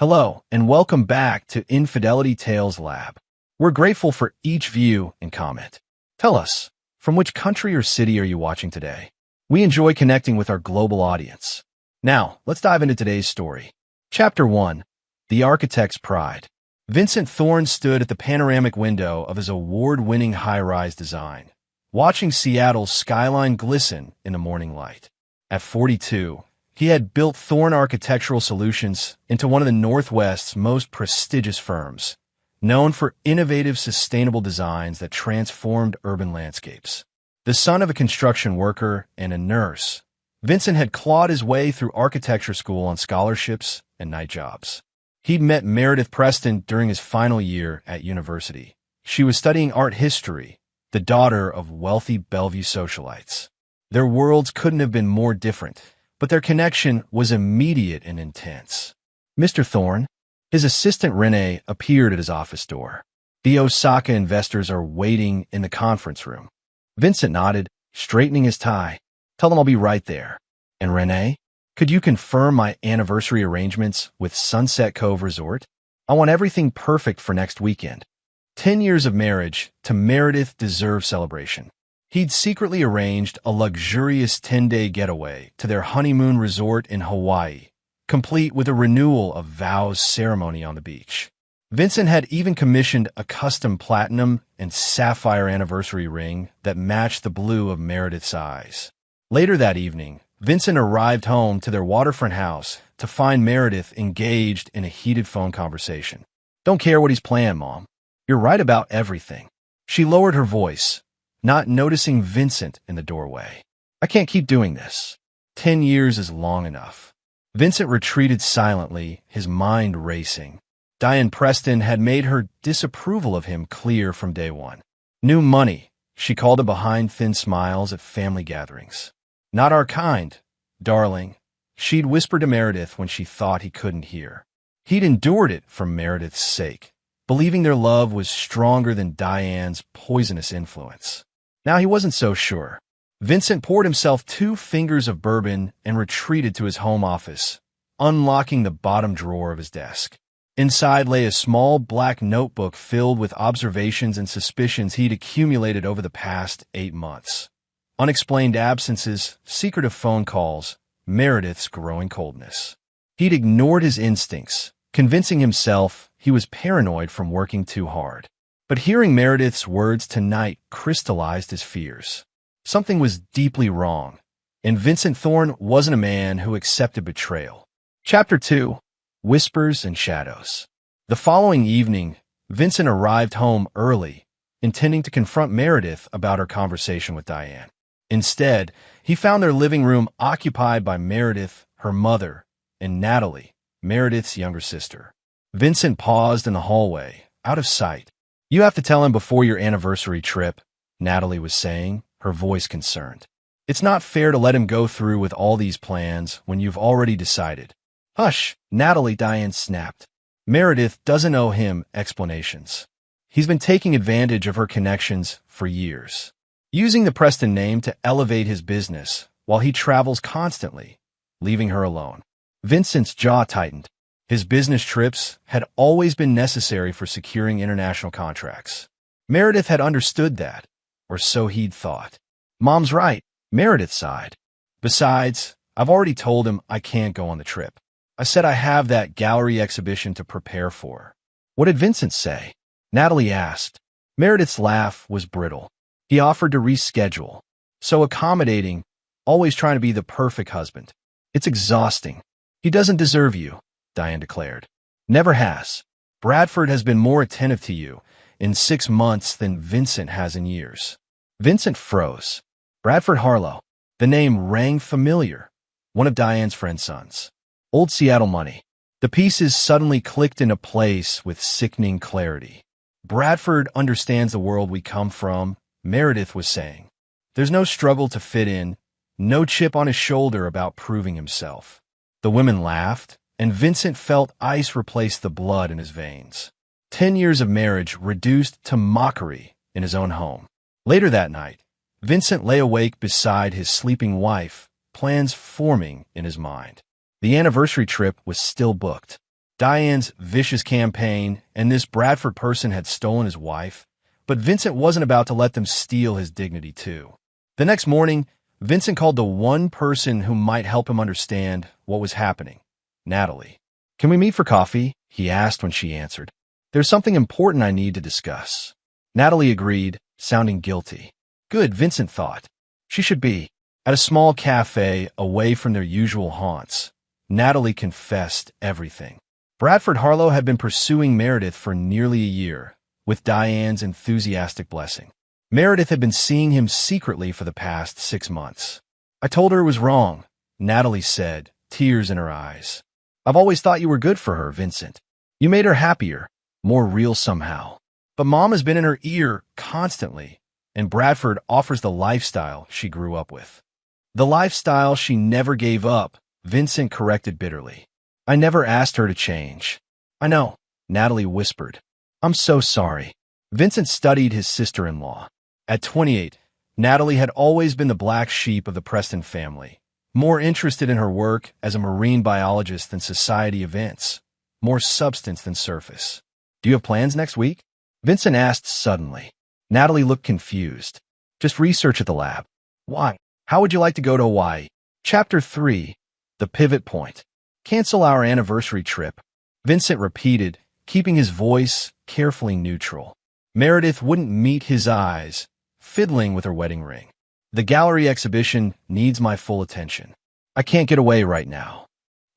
Hello, and welcome back to Infidelity Tales Lab. We're grateful for each view and comment. Tell us, from which country or city are you watching today? We enjoy connecting with our global audience. Now, let's dive into today's story. Chapter 1. The Architect's Pride. Vincent Thorne stood at the panoramic window of his award-winning high-rise design, watching Seattle's skyline glisten in the morning light. At 42, he had built Thorne Architectural Solutions into one of the Northwest's most prestigious firms, known for innovative, sustainable designs that transformed urban landscapes. The son of a construction worker and a nurse, Vincent had clawed his way through architecture school on scholarships and night jobs. He'd met Meredith Preston during his final year at university. She was studying art history, the daughter of wealthy Bellevue socialites. Their worlds couldn't have been more different, but their connection was immediate and intense. Mr. Thorne, his assistant Renee, appeared at his office door. The Osaka investors are waiting in the conference room. Vincent nodded, straightening his tie. Tell them I'll be right there. And Renee, could you confirm my anniversary arrangements with Sunset Cove Resort? I want everything perfect for next weekend. 10 years of marriage to Meredith deserve celebration. He'd secretly arranged a luxurious 10-day getaway to their honeymoon resort in Hawaii, complete with a renewal of vows ceremony on the beach. Vincent had even commissioned a custom platinum and sapphire anniversary ring that matched the blue of Meredith's eyes. Later that evening, Vincent arrived home to their waterfront house to find Meredith engaged in a heated phone conversation. Don't care what he's playing, Mom. You're right about everything. She lowered her voice, not noticing Vincent in the doorway. I can't keep doing this. 10 years is long enough. Vincent retreated silently, his mind racing. Diane Preston had made her disapproval of him clear from day one. New money, she called him behind thin smiles at family gatherings. Not our kind, darling, she'd whispered to Meredith when she thought he couldn't hear. He'd endured it for Meredith's sake, believing their love was stronger than Diane's poisonous influence. Now he wasn't so sure. Vincent poured himself 2 fingers of bourbon and retreated to his home office, unlocking the bottom drawer of his desk. Inside lay a small black notebook filled with observations and suspicions he'd accumulated over the past 8 months. Unexplained absences, secretive phone calls, Meredith's growing coldness. He'd ignored his instincts, convincing himself he was paranoid from working too hard. But hearing Meredith's words tonight crystallized his fears. Something was deeply wrong, and Vincent Thorne wasn't a man who accepted betrayal. Chapter 2. Whispers and Shadows. The following evening, Vincent arrived home early, intending to confront Meredith about her conversation with Diane. Instead, he found their living room occupied by Meredith, her mother, and Natalie, Meredith's younger sister. Vincent paused in the hallway, out of sight. You have to tell him before your anniversary trip, Natalie was saying, her voice concerned. It's not fair to let him go through with all these plans when you've already decided. Hush, Natalie, Diane snapped. Meredith doesn't owe him explanations. He's been taking advantage of her connections for years, using the Preston name to elevate his business while he travels constantly, leaving her alone. Vincent's jaw tightened. His business trips had always been necessary for securing international contracts. Meredith had understood that, or so he'd thought. Mom's right, Meredith sighed. Besides, I've already told him I can't go on the trip. I said I have that gallery exhibition to prepare for. What did Vincent say? Natalie asked. Meredith's laugh was brittle. He offered to reschedule. So accommodating, always trying to be the perfect husband. It's exhausting. He doesn't deserve you, Diane declared. Never has. Bradford has been more attentive to you in 6 months than Vincent has in years. Vincent froze. Bradford Harlow. The name rang familiar. One of Diane's friend's sons. Old Seattle money. The pieces suddenly clicked into place with sickening clarity. Bradford understands the world we come from, Meredith was saying. There's no struggle to fit in, no chip on his shoulder about proving himself. The women laughed, and Vincent felt ice replace the blood in his veins. 10 years of marriage reduced to mockery in his own home. Later that night, Vincent lay awake beside his sleeping wife, plans forming in his mind. The anniversary trip was still booked. Diane's vicious campaign and this Bradford person had stolen his wife, but Vincent wasn't about to let them steal his dignity too. The next morning, Vincent called the one person who might help him understand what was happening, Natalie. "Can we meet for coffee?" he asked when she answered. "There's something important I need to discuss." Natalie agreed, sounding guilty. Good, Vincent thought. She should be at a small cafe away from their usual haunts. Natalie confessed everything. Bradford Harlow had been pursuing Meredith for nearly a year, with Diane's enthusiastic blessing. Meredith had been seeing him secretly for the past 6 months. "I told her it was wrong," Natalie said, tears in her eyes. "I've always thought you were good for her, Vincent. You made her happier, more real somehow. But Mom has been in her ear constantly, and Bradford offers the lifestyle she grew up with." "The lifestyle she never gave up," Vincent corrected bitterly. "I never asked her to change." "I know," Natalie whispered. "I'm so sorry." Vincent studied his sister-in-law. At 28, Natalie had always been the black sheep of the Preston family, more interested in her work as a marine biologist than society events, more substance than surface. "Do you have plans next week?" Vincent asked suddenly. Natalie looked confused. "Just research at the lab." "Why? How would you like to go to Hawaii?" Chapter 3. The Pivot Point. "Cancel our anniversary trip," Vincent repeated, keeping his voice carefully neutral. Meredith wouldn't meet his eyes, fiddling with her wedding ring. "The gallery exhibition needs my full attention. I can't get away right now."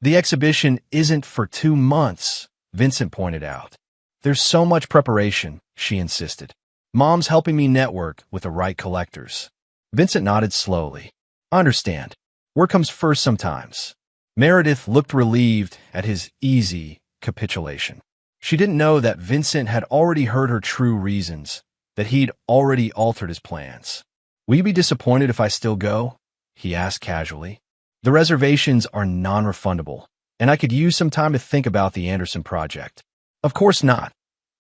"The exhibition isn't for 2 months," Vincent pointed out. "There's so much preparation," she insisted. "Mom's helping me network with the right collectors." Vincent nodded slowly. "I understand. Work comes first sometimes." Meredith looked relieved at his easy capitulation. She didn't know that Vincent had already heard her true reasons, that he'd already altered his plans. "Will you be disappointed if I still go?" he asked casually. "The reservations are non-refundable, and I could use some time to think about the Anderson project." "Of course not,"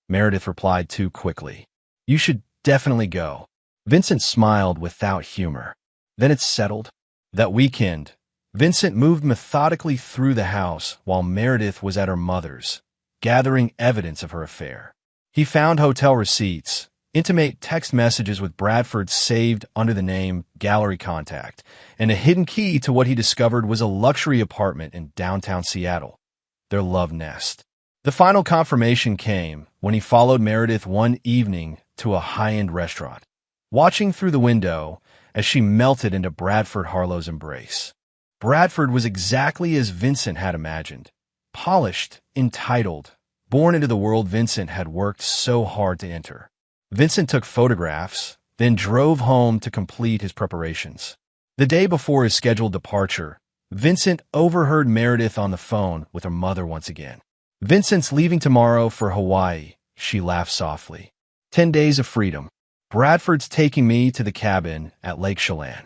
Meredith replied too quickly. "You should definitely go." Vincent smiled without humor. "Then it's settled." That weekend, Vincent moved methodically through the house while Meredith was at her mother's, gathering evidence of her affair. He found hotel receipts, intimate text messages with Bradford saved under the name Gallery Contact, and a hidden key to what he discovered was a luxury apartment in downtown Seattle, their love nest. The final confirmation came when he followed Meredith one evening to a high-end restaurant, watching through the window as she melted into Bradford Harlow's embrace. Bradford was exactly as Vincent had imagined. Polished, entitled, born into the world Vincent had worked so hard to enter. Vincent took photographs, then drove home to complete his preparations. The day before his scheduled departure, Vincent overheard Meredith on the phone with her mother once again. "Vincent's leaving tomorrow for Hawaii," she laughed softly. 10 days of freedom. Bradford's taking me to the cabin at Lake Chelan."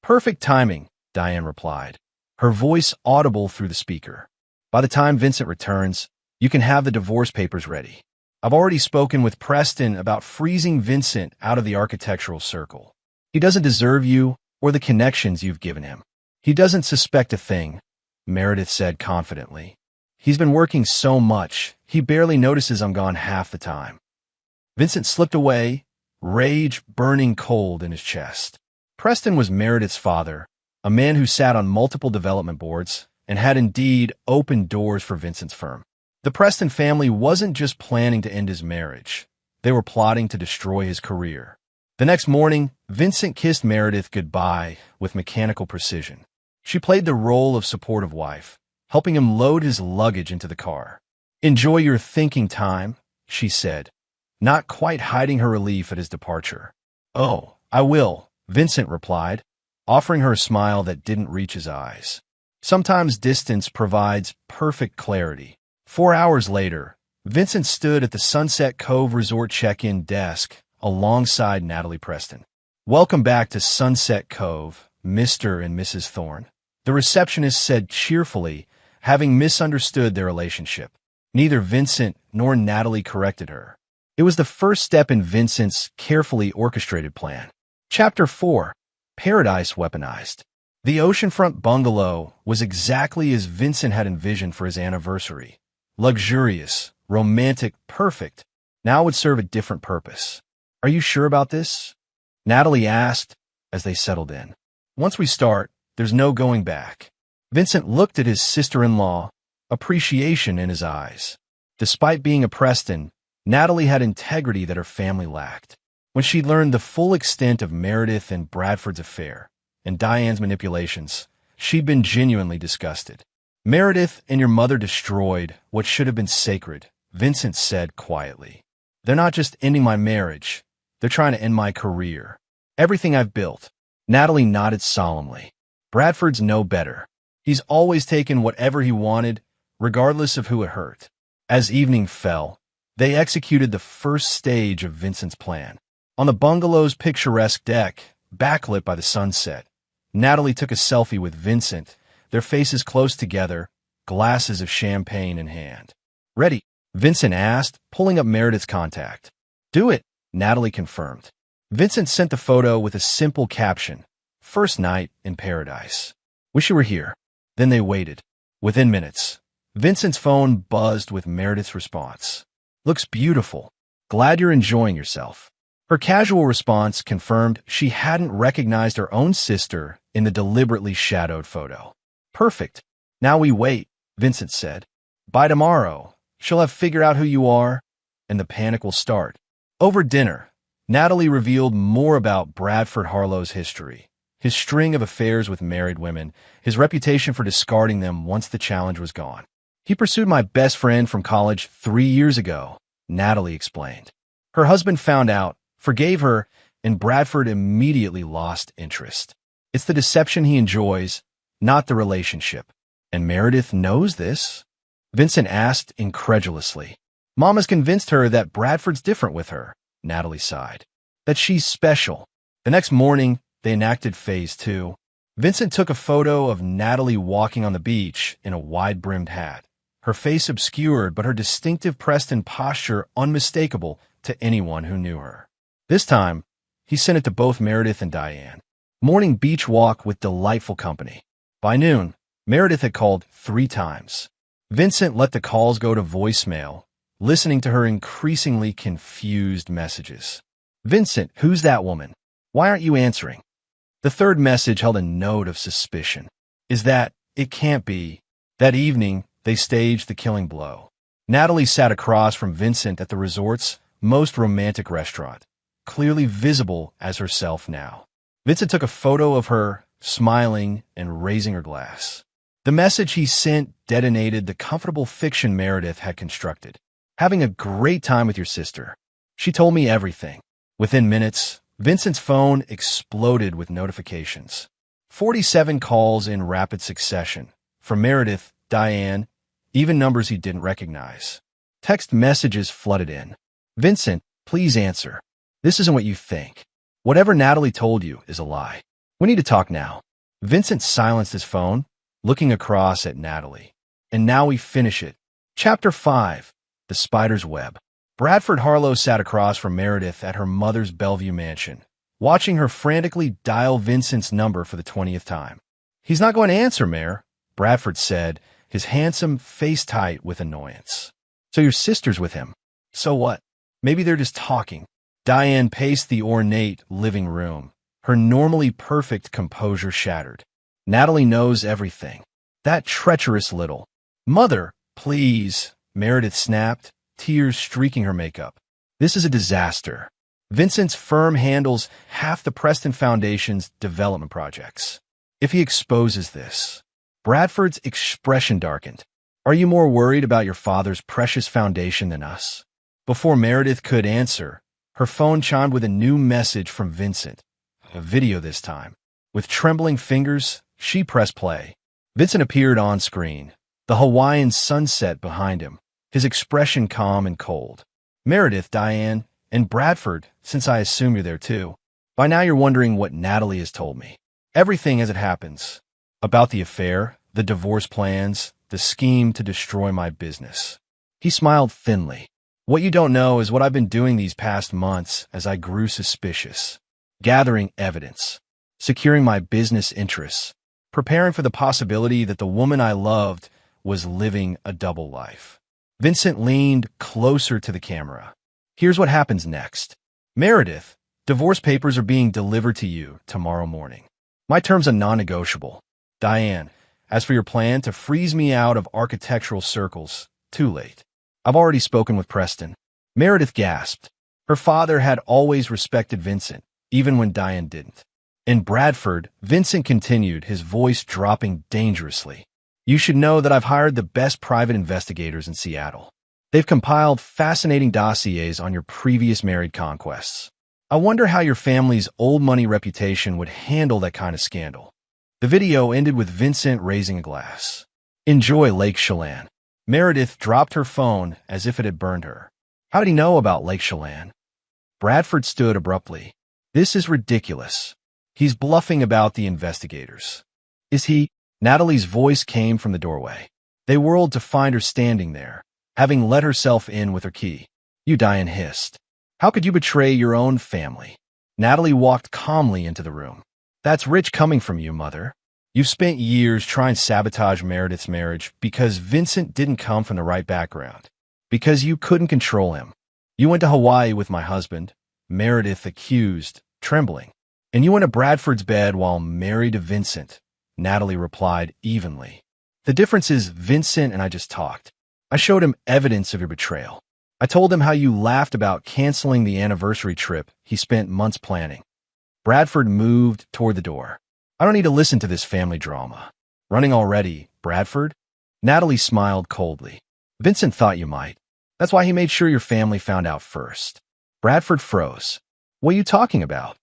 "Perfect timing," Diane replied, her voice audible through the speaker. "By the time Vincent returns, you can have the divorce papers ready. I've already spoken with Preston about freezing Vincent out of the architectural circle. He doesn't deserve you or the connections you've given him." "He doesn't suspect a thing," Meredith said confidently. "He's been working so much, he barely notices I'm gone half the time." Vincent slipped away, rage burning cold in his chest. Preston was Meredith's father, a man who sat on multiple development boards and had indeed opened doors for Vincent's firm. The Preston family wasn't just planning to end his marriage. They were plotting to destroy his career. The next morning, Vincent kissed Meredith goodbye with mechanical precision. She played the role of supportive wife, helping him load his luggage into the car. "Enjoy your thinking time," she said, not quite hiding her relief at his departure. "Oh, I will," Vincent replied, offering her a smile that didn't reach his eyes. Sometimes distance provides perfect clarity. 4 hours later, Vincent stood at the Sunset Cove Resort check-in desk alongside Natalie Preston. "Welcome back to Sunset Cove, Mr. and Mrs. Thorne," the receptionist said cheerfully, having misunderstood their relationship. Neither Vincent nor Natalie corrected her. It was the first step in Vincent's carefully orchestrated plan. Chapter 4. Paradise Weaponized. The oceanfront bungalow was exactly as Vincent had envisioned for his anniversary, luxurious, romantic, perfect, now would serve a different purpose. Are you sure about this? Natalie asked as they settled in. Once we start, there's no going back. Vincent looked at his sister-in-law, appreciation in his eyes. Despite being a Preston, Natalie had integrity that her family lacked. When she learned the full extent of Meredith and Bradford's affair and Diane's manipulations, she'd been genuinely disgusted. Meredith and your mother destroyed what should have been sacred, Vincent said quietly. They're not just ending my marriage, they're trying to end my career. Everything I've built. Natalie nodded solemnly. Bradford's no better. He's always taken whatever he wanted, regardless of who it hurt. As evening fell, they executed the first stage of Vincent's plan. On the bungalow's picturesque deck, backlit by the sunset, Natalie took a selfie with Vincent, their faces close together, glasses of champagne in hand. Ready? Vincent asked, pulling up Meredith's contact. Do it, Natalie confirmed. Vincent sent the photo with a simple caption, "First night in paradise. Wish you were here." Then they waited. Within minutes, Vincent's phone buzzed with Meredith's response. Looks beautiful. Glad you're enjoying yourself. Her casual response confirmed she hadn't recognized her own sister in the deliberately shadowed photo. Perfect. Now we wait, Vincent said. By tomorrow, she'll have figured out who you are, and the panic will start. Over dinner, Natalie revealed more about Bradford Harlow's history, his string of affairs with married women, his reputation for discarding them once the challenge was gone. He pursued my best friend from college 3 years ago, Natalie explained. Her husband found out, forgave her, and Bradford immediately lost interest. It's the deception he enjoys, not the relationship. And Meredith knows this? Vincent asked incredulously. Mama's convinced her that Bradford's different with her, Natalie sighed. That she's special. The next morning, they enacted phase 2. Vincent took a photo of Natalie walking on the beach in a wide-brimmed hat. Her face obscured, but her distinctive Preston posture unmistakable to anyone who knew her. This time, he sent it to both Meredith and Diane. Morning beach walk with delightful company. By noon, Meredith had called 3 times. Vincent let the calls go to voicemail, listening to her increasingly confused messages. Vincent, who's that woman? Why aren't you answering? The third message held a note of suspicion. Is that, it can't be. That evening, they staged the killing blow. Natalie sat across from Vincent at the resort's most romantic restaurant, clearly visible as herself now. Vincent took a photo of her, smiling and raising her glass. The message he sent detonated the comfortable fiction Meredith had constructed. Having a great time with your sister. She told me everything. Within minutes, Vincent's phone exploded with notifications. 47 calls in rapid succession. From Meredith, Diane, even numbers he didn't recognize. Text messages flooded in. Vincent, please answer. This isn't what you think. Whatever Natalie told you is a lie. We need to talk now. Vincent silenced his phone, looking across at Natalie. And now we finish it. Chapter 5. The Spider's Web. Bradford Harlow sat across from Meredith at her mother's Bellevue mansion, watching her frantically dial Vincent's number for the 20th time. He's not going to answer, Mare, Bradford said, his handsome face tight with annoyance. So your sister's with him. So what? Maybe they're just talking. Diane paced the ornate living room, her normally perfect composure shattered. Natalie knows everything. That treacherous little. Mother, please, Meredith snapped, tears streaking her makeup. This is a disaster. Vincent's firm handles half the Preston Foundation's development projects. If he exposes this, Bradford's expression darkened. Are you more worried about your father's precious foundation than us? Before Meredith could answer, her phone chimed with a new message from Vincent. A video this time. With trembling fingers, she pressed play. Vincent appeared on screen, the Hawaiian sunset behind him, his expression calm and cold. Meredith, Diane, and Bradford, since I assume you're there too. By now you're wondering what Natalie has told me. Everything as it happens. About the affair, the divorce plans, the scheme to destroy my business. He smiled thinly. What you don't know is what I've been doing these past months as I grew suspicious. Gathering evidence. Securing my business interests. Preparing for the possibility that the woman I loved was living a double life. Vincent leaned closer to the camera. Here's what happens next. Meredith, divorce papers are being delivered to you tomorrow morning. My terms are non-negotiable. Diane, as for your plan to freeze me out of architectural circles, too late. I've already spoken with Preston. Meredith gasped. Her father had always respected Vincent, even when Diane didn't. In Bradford, Vincent continued, his voice dropping dangerously. You should know that I've hired the best private investigators in Seattle. They've compiled fascinating dossiers on your previous married conquests. I wonder how your family's old money reputation would handle that kind of scandal. The video ended with Vincent raising a glass. Enjoy Lake Chelan. Meredith dropped her phone as if it had burned her. How did he know about Lake Chelan? Bradford stood abruptly. This is ridiculous. He's bluffing about the investigators. Is he? Natalie's voice came from the doorway. They whirled to find her standing there, having let herself in with her key. You, Diane hissed. How could you betray your own family? Natalie walked calmly into the room. That's rich coming from you, Mother. You've spent years trying to sabotage Meredith's marriage because Vincent didn't come from the right background. Because you couldn't control him. You went to Hawaii with my husband, Meredith accused, trembling. And you went to Bradford's bed while married to Vincent, Natalie replied evenly. The difference is Vincent and I just talked. I showed him evidence of your betrayal. I told him how you laughed about canceling the anniversary trip he spent months planning. Bradford moved toward the door. I don't need to listen to this family drama. Running already, Bradford? Natalie smiled coldly. Vincent thought you might. That's why he made sure your family found out first. Bradford froze. What are you talking about?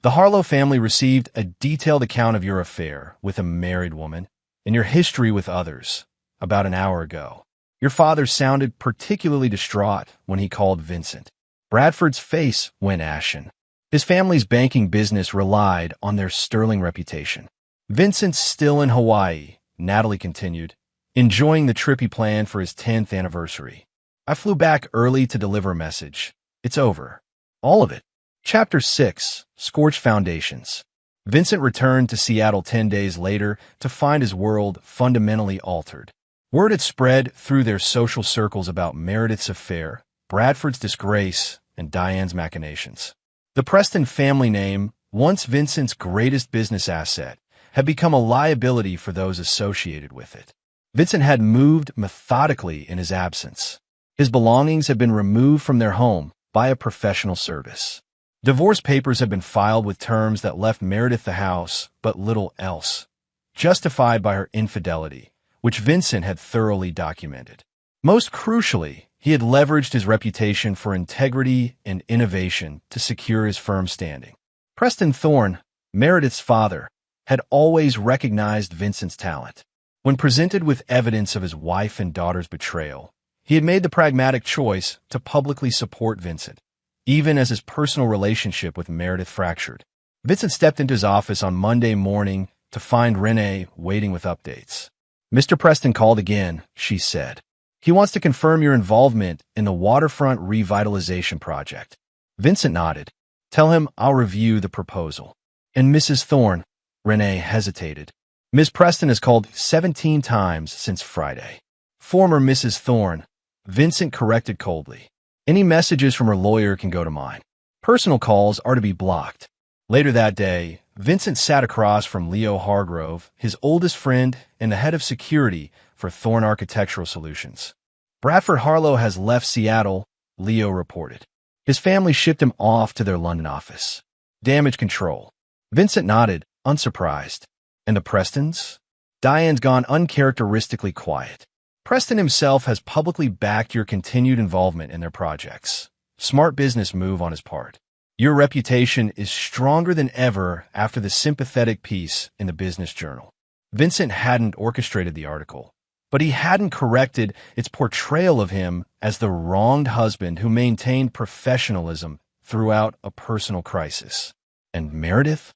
The Harlow family received a detailed account of your affair with a married woman and your history with others about an hour ago. Your father sounded particularly distraught when he called Vincent. Bradford's face went ashen. His family's banking business relied on their sterling reputation. Vincent's still in Hawaii, Natalie continued, enjoying the trip he planned for his 10th anniversary. I flew back early to deliver a message. It's over. All of it. Chapter 6, Scorched Foundations. Vincent returned to Seattle 10 days later to find his world fundamentally altered. Word had spread through their social circles about Meredith's affair, Bradford's disgrace, and Diane's machinations. The Preston family name, once Vincent's greatest business asset, had become a liability for those associated with it. Vincent had moved methodically in his absence. His belongings had been removed from their home by a professional service. Divorce papers had been filed with terms that left Meredith the house, but little else, justified by her infidelity, which Vincent had thoroughly documented. Most crucially, he had leveraged his reputation for integrity and innovation to secure his firm standing. Preston Thorne, Meredith's father, had always recognized Vincent's talent. When presented with evidence of his wife and daughter's betrayal, he had made the pragmatic choice to publicly support Vincent, even as his personal relationship with Meredith fractured. Vincent stepped into his office on Monday morning to find Renee waiting with updates. Mr. Preston called again, she said. He wants to confirm your involvement in the waterfront revitalization project. Vincent nodded. Tell him I'll review the proposal. And Mrs. Thorne, Renee hesitated. Ms. Preston has called 17 times since Friday. Former Mrs. Thorne, Vincent corrected coldly. Any messages from her lawyer can go to mine. Personal calls are to be blocked. Later that day, Vincent sat across from Leo Hargrove, his oldest friend and the head of security for Thorne Architectural Solutions. Bradford Harlow has left Seattle, Leo reported. His family shipped him off to their London office. Damage control. Vincent nodded, unsurprised. And the Prestons? Diane's gone uncharacteristically quiet. Preston himself has publicly backed your continued involvement in their projects. Smart business move on his part. Your reputation is stronger than ever after the sympathetic piece in the Business Journal. Vincent hadn't orchestrated the article, but he hadn't corrected its portrayal of him as the wronged husband who maintained professionalism throughout a personal crisis. And Meredith?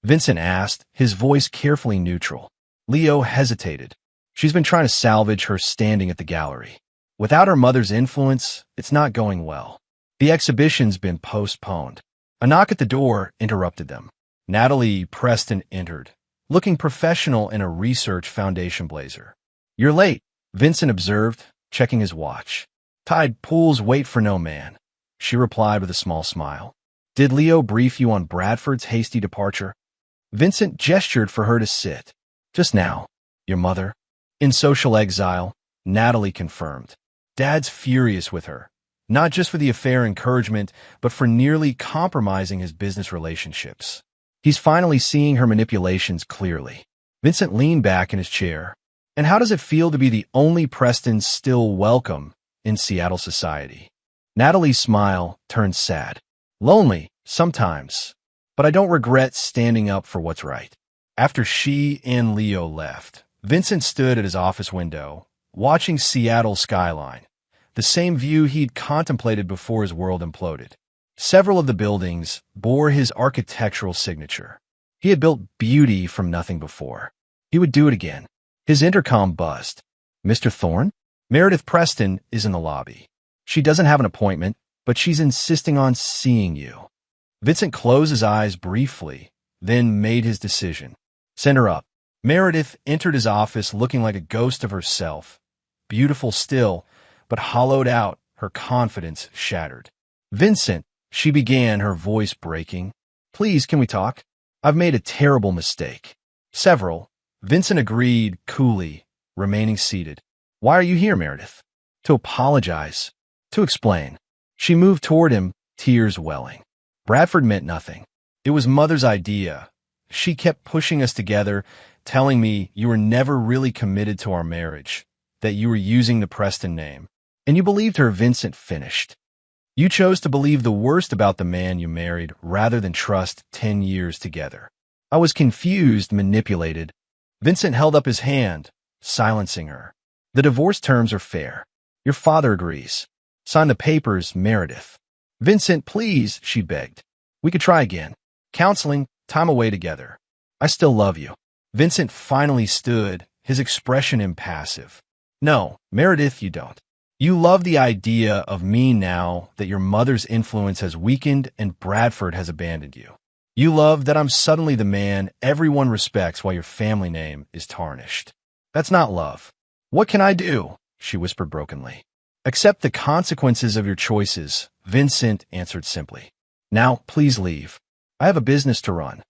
Vincent asked, his voice carefully neutral. Leo hesitated. She's been trying to salvage her standing at the gallery. Without her mother's influence, it's not going well. The exhibition's been postponed. A knock at the door interrupted them. Natalie Preston entered, looking professional in a research foundation blazer. You're late, Vincent observed, checking his watch. Tide pools wait for no man, she replied with a small smile. Did Leo brief you on Bradford's hasty departure? Vincent gestured for her to sit. Just now. Your mother? In social exile, Natalie confirmed. Dad's furious with her, not just for the affair encouragement, but for nearly compromising his business relationships. He's finally seeing her manipulations clearly. Vincent leaned back in his chair. And how does it feel to be the only Preston still welcome in Seattle society? Natalie's smile turned sad. Lonely, sometimes, but I don't regret standing up for what's right. After she and Leo left, Vincent stood at his office window, watching Seattle's skyline, the same view he'd contemplated before his world imploded. Several of the buildings bore his architectural signature. He had built beauty from nothing before. He would do it again. His intercom buzzed. Mr. Thorne? Meredith Preston is in the lobby. She doesn't have an appointment, but she's insisting on seeing you. Vincent closed his eyes briefly, then made his decision. Send her up. Meredith entered his office looking like a ghost of herself. Beautiful still, but hollowed out, her confidence shattered. Vincent, she began, her voice breaking. Please, can we talk? I've made a terrible mistake. Several. Vincent agreed coolly, remaining seated. Why are you here, Meredith? To apologize. To explain. She moved toward him, tears welling. Bradford meant nothing. It was Mother's idea. She kept pushing us together, telling me you were never really committed to our marriage, that you were using the Preston name. And you believed her, Vincent finished. You chose to believe the worst about the man you married rather than trust 10 years together. I was confused, manipulated. Vincent held up his hand, silencing her. The divorce terms are fair. Your father agrees. Sign the papers, Meredith. Vincent, please, she begged. We could try again. Counseling, time away together. I still love you. Vincent finally stood, his expression impassive. No, Meredith, you don't. You love the idea of me now that your mother's influence has weakened and Bradford has abandoned you. You love that I'm suddenly the man everyone respects while your family name is tarnished. That's not love. What can I do? She whispered brokenly. Accept the consequences of your choices, Vincent answered simply. Now, please leave. I have a business to run.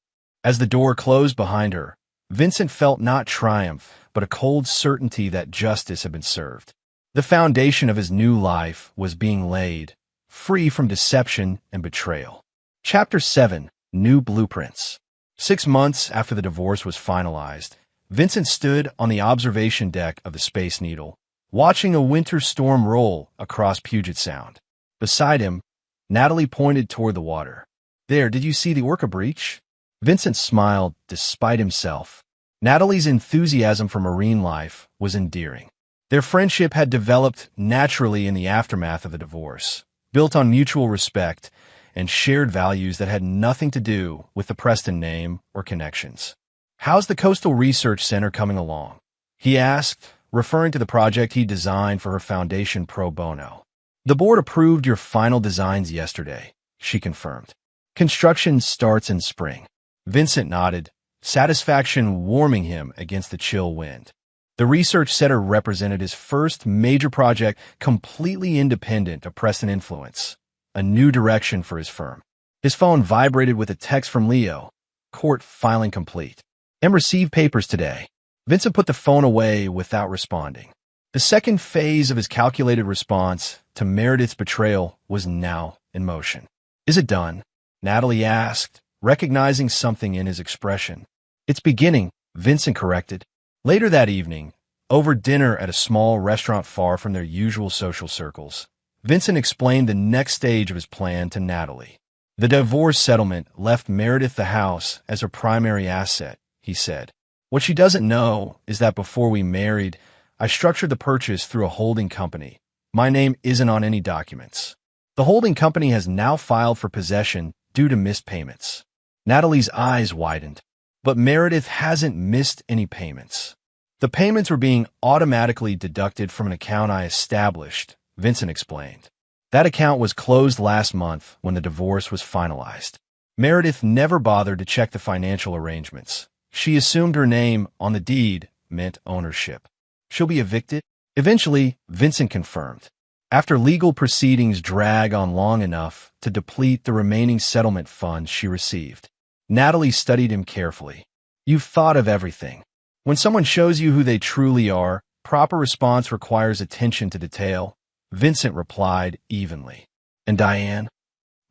As the door closed behind her, Vincent felt not triumph, but a cold certainty that justice had been served. The foundation of his new life was being laid, free from deception and betrayal. Chapter 7. New Blueprints. 6 months after the divorce was finalized, Vincent stood on the observation deck of the Space Needle, watching a winter storm roll across Puget Sound. Beside him, Natalie pointed toward the water. There, did you see the orca breach? Vincent smiled despite himself. Natalie's enthusiasm for marine life was endearing. Their friendship had developed naturally in the aftermath of the divorce, built on mutual respect and shared values that had nothing to do with the Preston name or connections. How's the Coastal Research Center coming along? He asked, referring to the project he designed for her foundation pro bono. The board approved your final designs yesterday, she confirmed. Construction starts in spring. Vincent nodded, satisfaction warming him against the chill wind. The research center represented his first major project completely independent of Preston influence, a new direction for his firm. His phone vibrated with a text from Leo. Court filing complete. And received papers today. Vincent put the phone away without responding. The second phase of his calculated response to Meredith's betrayal was now in motion. Is it done? Natalie asked, recognizing something in his expression. It's beginning, Vincent corrected. Later that evening, over dinner at a small restaurant far from their usual social circles, Vincent explained the next stage of his plan to Natalie. The divorce settlement left Meredith the house as her primary asset, he said. What she doesn't know is that before we married, I structured the purchase through a holding company. My name isn't on any documents. The holding company has now filed for possession due to missed payments. Natalie's eyes widened. But Meredith hasn't missed any payments. The payments were being automatically deducted from an account I established, Vincent explained. That account was closed last month when the divorce was finalized. Meredith never bothered to check the financial arrangements. She assumed her name on the deed meant ownership. She'll be evicted? Eventually, Vincent confirmed. After legal proceedings drag on long enough to deplete the remaining settlement funds she received, Natalie studied him carefully. You've thought of everything. When someone shows you who they truly are, proper response requires attention to detail, Vincent replied evenly. And Diane?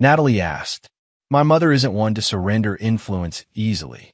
Natalie asked. My mother isn't one to surrender influence easily.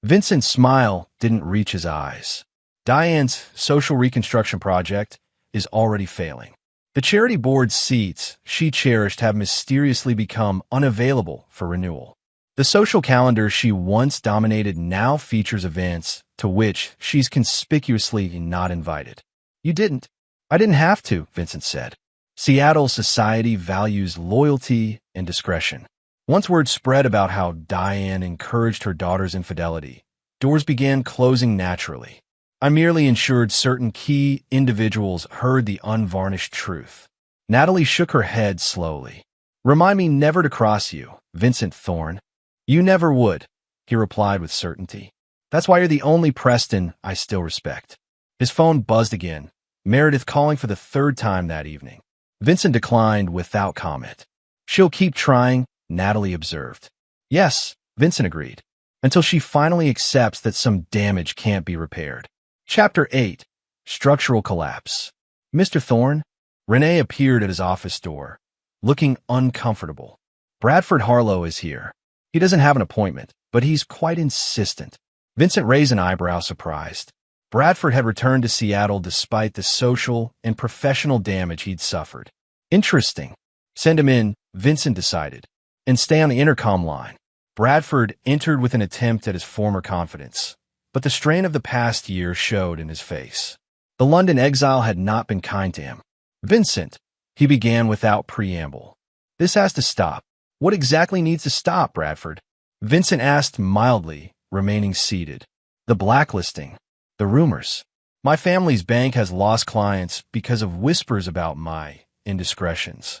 Vincent's smile didn't reach his eyes. Diane's social reconstruction project is already failing. The charity board's seats she cherished have mysteriously become unavailable for renewal. The social calendar she once dominated now features events to which she's conspicuously not invited. You didn't. I didn't have to, Vincent said. Seattle society values loyalty and discretion. Once word spread about how Diane encouraged her daughter's infidelity, doors began closing naturally. I merely ensured certain key individuals heard the unvarnished truth. Natalie shook her head slowly. Remind me never to cross you, Vincent Thorne. You never would, he replied with certainty. That's why you're the only Preston I still respect. His phone buzzed again, Meredith calling for the third time that evening. Vincent declined without comment. She'll keep trying, Natalie observed. Yes, Vincent agreed, until she finally accepts that some damage can't be repaired. Chapter 8. Structural Collapse. Mr. Thorne? Renee appeared at his office door, looking uncomfortable. Bradford Harlow is here. He doesn't have an appointment, but he's quite insistent. Vincent raised an eyebrow, surprised. Bradford had returned to Seattle despite the social and professional damage he'd suffered. Interesting. Send him in, Vincent decided, and stay on the intercom line. Bradford entered with an attempt at his former confidence, but the strain of the past year showed in his face. The London exile had not been kind to him. Vincent, he began without preamble. This has to stop. What exactly needs to stop, Bradford? Vincent asked mildly, remaining seated. The blacklisting. The rumors. My family's bank has lost clients because of whispers about my indiscretions.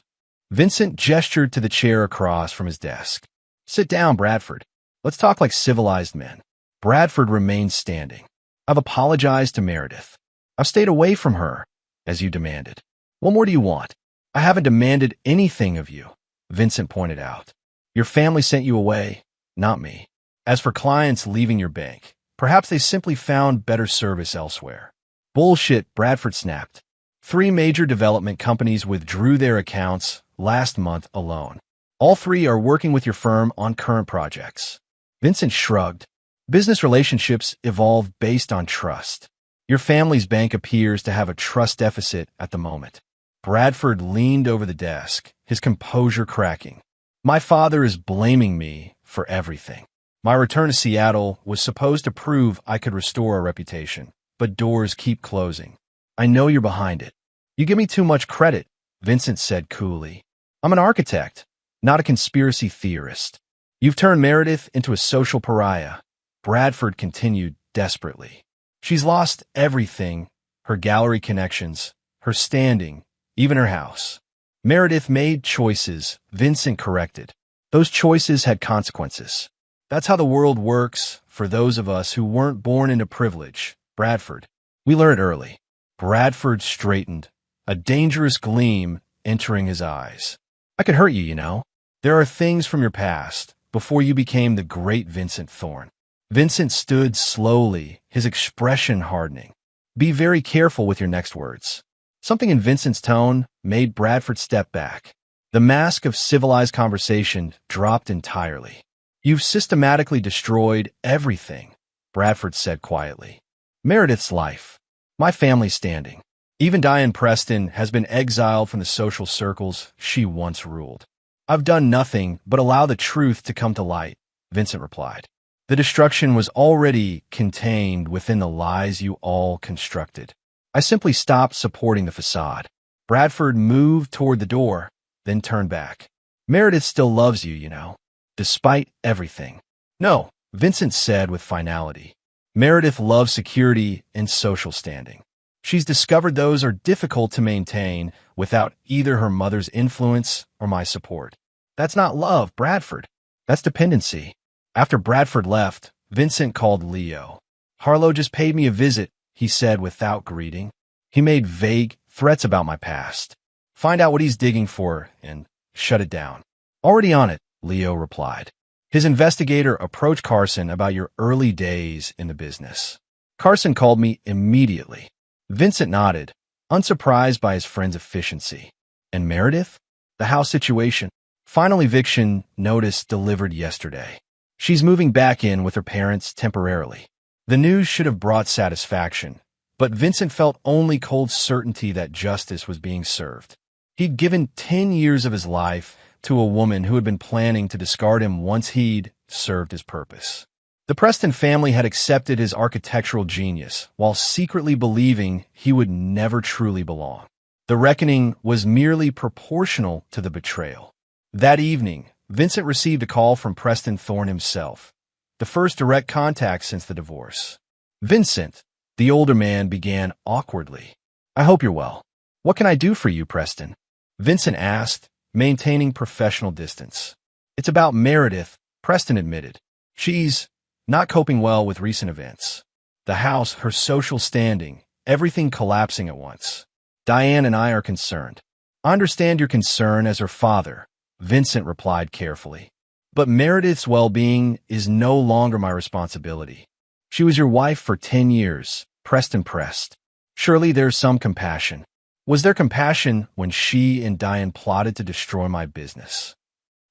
Vincent gestured to the chair across from his desk. Sit down, Bradford. Let's talk like civilized men. Bradford remained standing. I've apologized to Meredith. I've stayed away from her, as you demanded. What more do you want? I haven't demanded anything of you, Vincent pointed out. Your family sent you away, not me. As for clients leaving your bank, perhaps they simply found better service elsewhere. Bullshit, Bradford snapped. 3 major development companies withdrew their accounts last month alone. All 3 are working with your firm on current projects. Vincent shrugged. Business relationships evolve based on trust. Your family's bank appears to have a trust deficit at the moment. Bradford leaned over the desk, his composure cracking. My father is blaming me for everything. My return to Seattle was supposed to prove I could restore a reputation, but doors keep closing. I know you're behind it. You give me too much credit, Vincent said coolly. I'm an architect, not a conspiracy theorist. You've turned Meredith into a social pariah, Bradford continued desperately. She's lost everything, her gallery connections, her standing, even her house. Meredith made choices, Vincent corrected. Those choices had consequences. That's how the world works for those of us who weren't born into privilege, Bradford. We learned early. Bradford straightened, a dangerous gleam entering his eyes. I could hurt you, you know. There are things from your past, before you became the great Vincent Thorne. Vincent stood slowly, his expression hardening. Be very careful with your next words. Something in Vincent's tone made Bradford step back. The mask of civilized conversation dropped entirely. You've systematically destroyed everything, Bradford said quietly. Meredith's life. My family's standing. Even Diane Preston has been exiled from the social circles she once ruled. I've done nothing but allow the truth to come to light, Vincent replied. The destruction was already contained within the lies you all constructed. I simply stopped supporting the facade. Bradford moved toward the door, then turned back. Meredith still loves you, you know, despite everything. No, Vincent said with finality. Meredith loves security and social standing. She's discovered those are difficult to maintain without either her mother's influence or my support. That's not love, Bradford. That's dependency. After Bradford left, Vincent called Leo. Harlow just paid me a visit, he said without greeting. He made vague threats about my past. Find out what he's digging for and shut it down. Already on it, Leo replied. His investigator approached Carson about your early days in the business. Carson called me immediately. Vincent nodded, unsurprised by his friend's efficiency. And Meredith? The house situation. Final eviction notice delivered yesterday. She's moving back in with her parents temporarily. The news should have brought satisfaction, but Vincent felt only cold certainty that justice was being served. He'd given 10 years of his life to a woman who had been planning to discard him once he'd served his purpose. The Preston family had accepted his architectural genius while secretly believing he would never truly belong. The reckoning was merely proportional to the betrayal. That evening, Vincent received a call from Preston Thorne himself, the first direct contact since the divorce. Vincent, the older man, began awkwardly. I hope you're well. What can I do for you, Preston? Vincent asked, maintaining professional distance. It's about Meredith, Preston admitted. She's not coping well with recent events. The house, her social standing, everything collapsing at once. Diane and I are concerned. I understand your concern as her father, Vincent replied carefully. But Meredith's well-being is no longer my responsibility. She was your wife for 10 years, Preston pressed. Surely there's some compassion. Was there compassion when she and Diane plotted to destroy my business?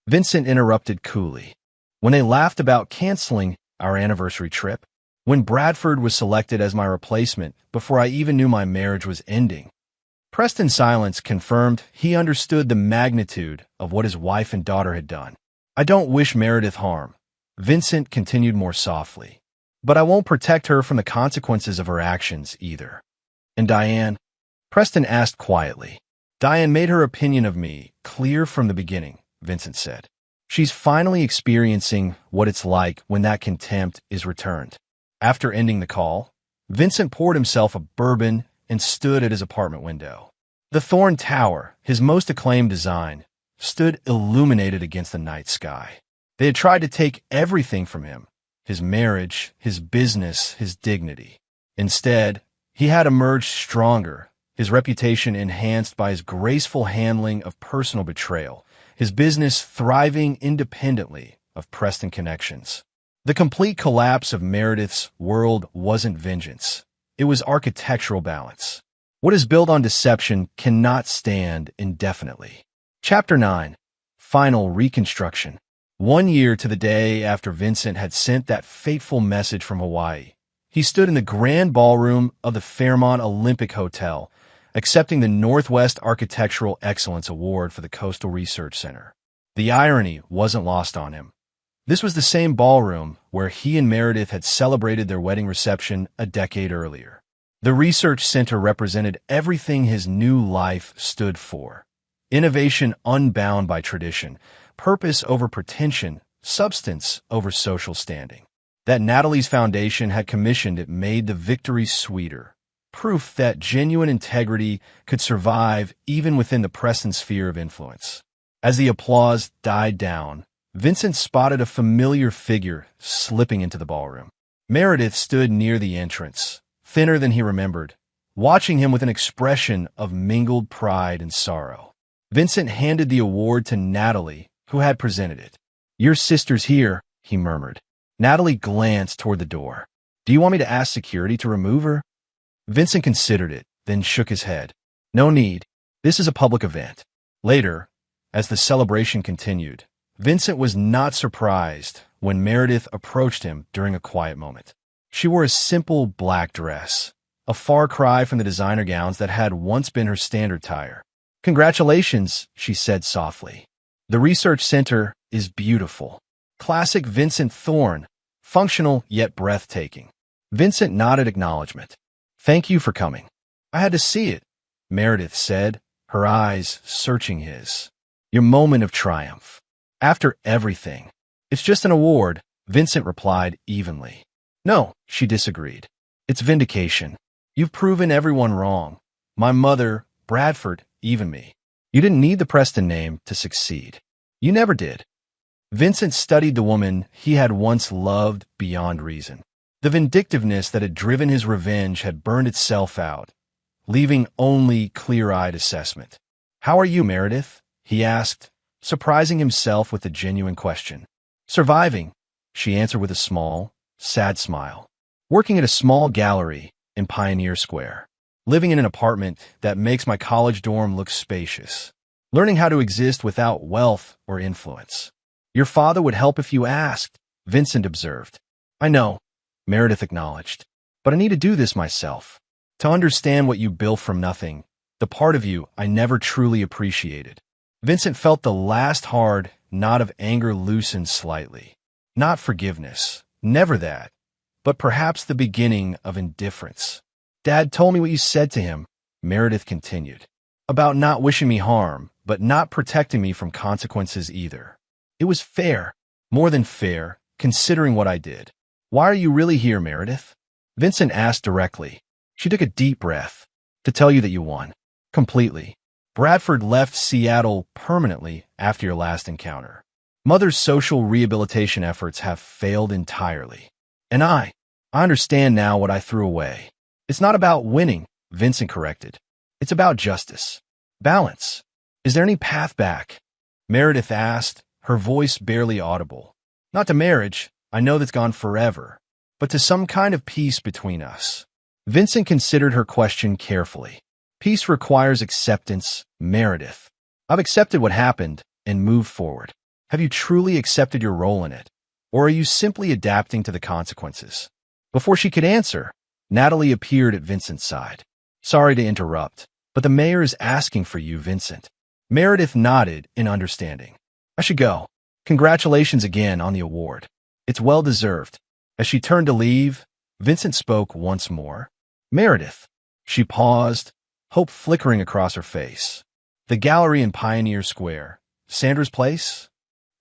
Vincent interrupted coolly. When they laughed about canceling our anniversary trip, when Bradford was selected as my replacement before I even knew my marriage was ending. Preston's silence confirmed he understood the magnitude of what his wife and daughter had done. I don't wish Meredith harm, Vincent continued more softly. But I won't protect her from the consequences of her actions either. And Diane? Preston asked quietly. Diane made her opinion of me clear from the beginning, Vincent said. She's finally experiencing what it's like when that contempt is returned. After ending the call, Vincent poured himself a bourbon and stood at his apartment window. The Thorne Tower, his most acclaimed design, stood illuminated against the night sky. They had tried to take everything from him, his marriage, his business, his dignity. Instead, he had emerged stronger, his reputation enhanced by his graceful handling of personal betrayal, his business thriving independently of Preston connections. The complete collapse of Meredith's world wasn't vengeance. It was architectural balance. What is built on deception cannot stand indefinitely. Chapter 9. Final Reconstruction. 1 year to the day after Vincent had sent that fateful message from Hawaii, he stood in the grand ballroom of the Fairmont Olympic Hotel, accepting the Northwest Architectural Excellence Award for the Coastal Research Center. The irony wasn't lost on him. This was the same ballroom where he and Meredith had celebrated their wedding reception a decade earlier. The research center represented everything his new life stood for. Innovation unbound by tradition, purpose over pretension, substance over social standing. That Natalie's foundation had commissioned it made the victory sweeter. Proof that genuine integrity could survive even within the Preston sphere of influence. As the applause died down, Vincent spotted a familiar figure slipping into the ballroom. Meredith stood near the entrance, thinner than he remembered, watching him with an expression of mingled pride and sorrow. Vincent handed the award to Natalie, who had presented it. Your sister's here, he murmured. Natalie glanced toward the door. Do you want me to ask security to remove her? Vincent considered it, then shook his head. No need. This is a public event. Later, as the celebration continued, Vincent was not surprised when Meredith approached him during a quiet moment. She wore a simple black dress, a far cry from the designer gowns that had once been her standard attire. Congratulations, she said softly. The research center is beautiful. Classic Vincent Thorne, functional yet breathtaking. Vincent nodded acknowledgement. Thank you for coming. I had to see it, Meredith said, her eyes searching his. Your moment of triumph. After everything. It's just an award, Vincent replied evenly. No, she disagreed. It's vindication. You've proven everyone wrong. My mother, Bradford, even me. You didn't need the Preston name to succeed. You never did. Vincent studied the woman he had once loved beyond reason. The vindictiveness that had driven his revenge had burned itself out, leaving only clear-eyed assessment. "How are you, Meredith?" he asked, surprising himself with a genuine question. "Surviving," she answered with a small, sad smile. "Working at a small gallery in Pioneer Square. Living in an apartment that makes my college dorm look spacious. Learning how to exist without wealth or influence." "Your father would help if you asked," Vincent observed. "I know," Meredith acknowledged. "But I need to do this myself. To understand what you built from nothing, the part of you I never truly appreciated." Vincent felt the last hard knot of anger loosen slightly. Not forgiveness, never that, but perhaps the beginning of indifference. "Dad told me what you said to him," Meredith continued. "About not wishing me harm, but not protecting me from consequences either. It was fair, more than fair, considering what I did." "Why are you really here, Meredith?" Vincent asked directly. She took a deep breath. "To tell you that you won. Completely. Bradford left Seattle permanently after your last encounter. Mother's social rehabilitation efforts have failed entirely. And I understand now what I threw away. It's not about winning," Vincent corrected. "It's about justice. Balance. Is there any path back?" Meredith asked, her voice barely audible. "Not to marriage, I know that's gone forever, but to some kind of peace between us." Vincent considered her question carefully. "Peace requires acceptance, Meredith. I've accepted what happened and moved forward. Have you truly accepted your role in it, or are you simply adapting to the consequences?" Before she could answer, Natalie appeared at Vincent's side. "Sorry to interrupt, but the mayor is asking for you, Vincent." Meredith nodded in understanding. "I should go. Congratulations again on the award. It's well-deserved." As she turned to leave, Vincent spoke once more. "Meredith." She paused, hope flickering across her face. "The gallery in Pioneer Square. Sandra's place?"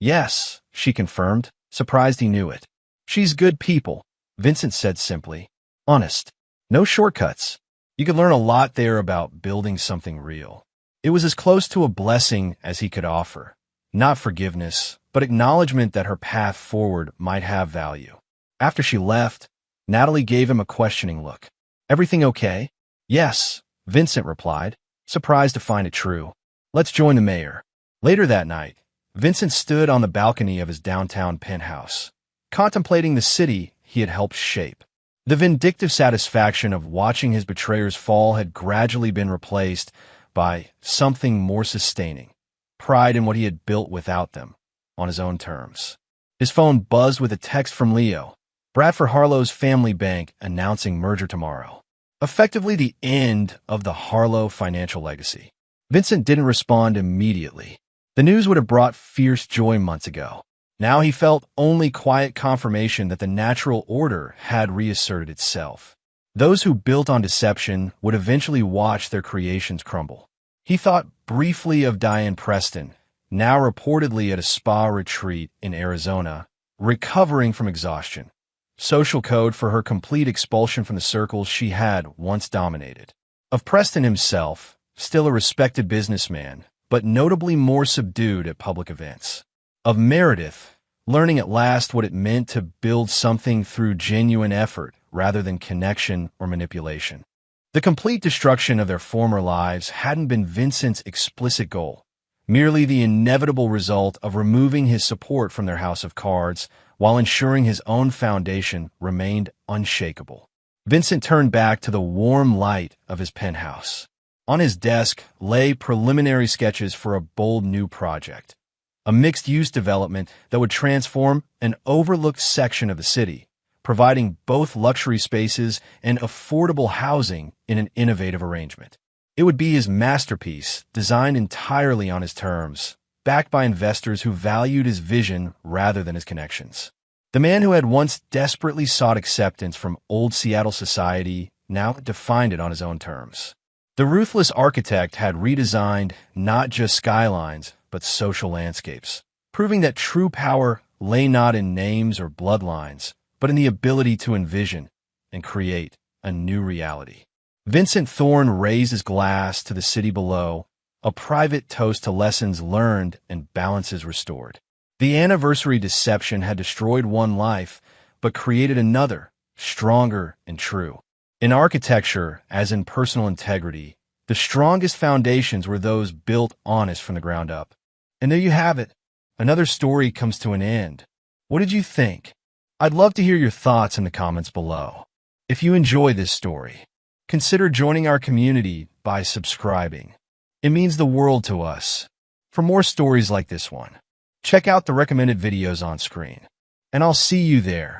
"Yes," she confirmed, surprised he knew it. "She's good people," Vincent said simply. "Honest. No shortcuts. You could learn a lot there about building something real." It was as close to a blessing as he could offer. Not forgiveness, but acknowledgement that her path forward might have value. After she left, Natalie gave him a questioning look. "Everything okay?" "Yes," Vincent replied, surprised to find it true. "Let's join the mayor." Later that night, Vincent stood on the balcony of his downtown penthouse, contemplating the city he had helped shape. The vindictive satisfaction of watching his betrayers fall had gradually been replaced by something more sustaining, pride in what he had built without them, on his own terms. His phone buzzed with a text from Leo, Bradford Harlow's family bank, announcing merger tomorrow. Effectively the end of the Harlow financial legacy. Vincent didn't respond immediately. The news would have brought fierce joy months ago. Now he felt only quiet confirmation that the natural order had reasserted itself. Those who built on deception would eventually watch their creations crumble. He thought briefly of Diane Preston, now reportedly at a spa retreat in Arizona, recovering from exhaustion. Social code for her complete expulsion from the circles she had once dominated. Of Preston himself, still a respected businessman, but notably more subdued at public events. Of Meredith, learning at last what it meant to build something through genuine effort rather than connection or manipulation. The complete destruction of their former lives hadn't been Vincent's explicit goal, merely the inevitable result of removing his support from their house of cards while ensuring his own foundation remained unshakable. Vincent turned back to the warm light of his penthouse. On his desk lay preliminary sketches for a bold new project, a mixed-use development that would transform an overlooked section of the city, providing both luxury spaces and affordable housing in an innovative arrangement. It would be his masterpiece, designed entirely on his terms, backed by investors who valued his vision rather than his connections. The man who had once desperately sought acceptance from old Seattle society now defined it on his own terms. The ruthless architect had redesigned not just skylines, but social landscapes, proving that true power lay not in names or bloodlines, but in the ability to envision and create a new reality. Vincent Thorne raised his glass to the city below, a private toast to lessons learned and balances restored. The anniversary deception had destroyed one life, but created another, stronger and true. In architecture, as in personal integrity, the strongest foundations were those built honest from the ground up. And there you have it. Another story comes to an end. What did you think? I'd love to hear your thoughts in the comments below. If you enjoy this story, consider joining our community by subscribing. It means the world to us. For more stories like this one, check out the recommended videos on screen. And I'll see you there.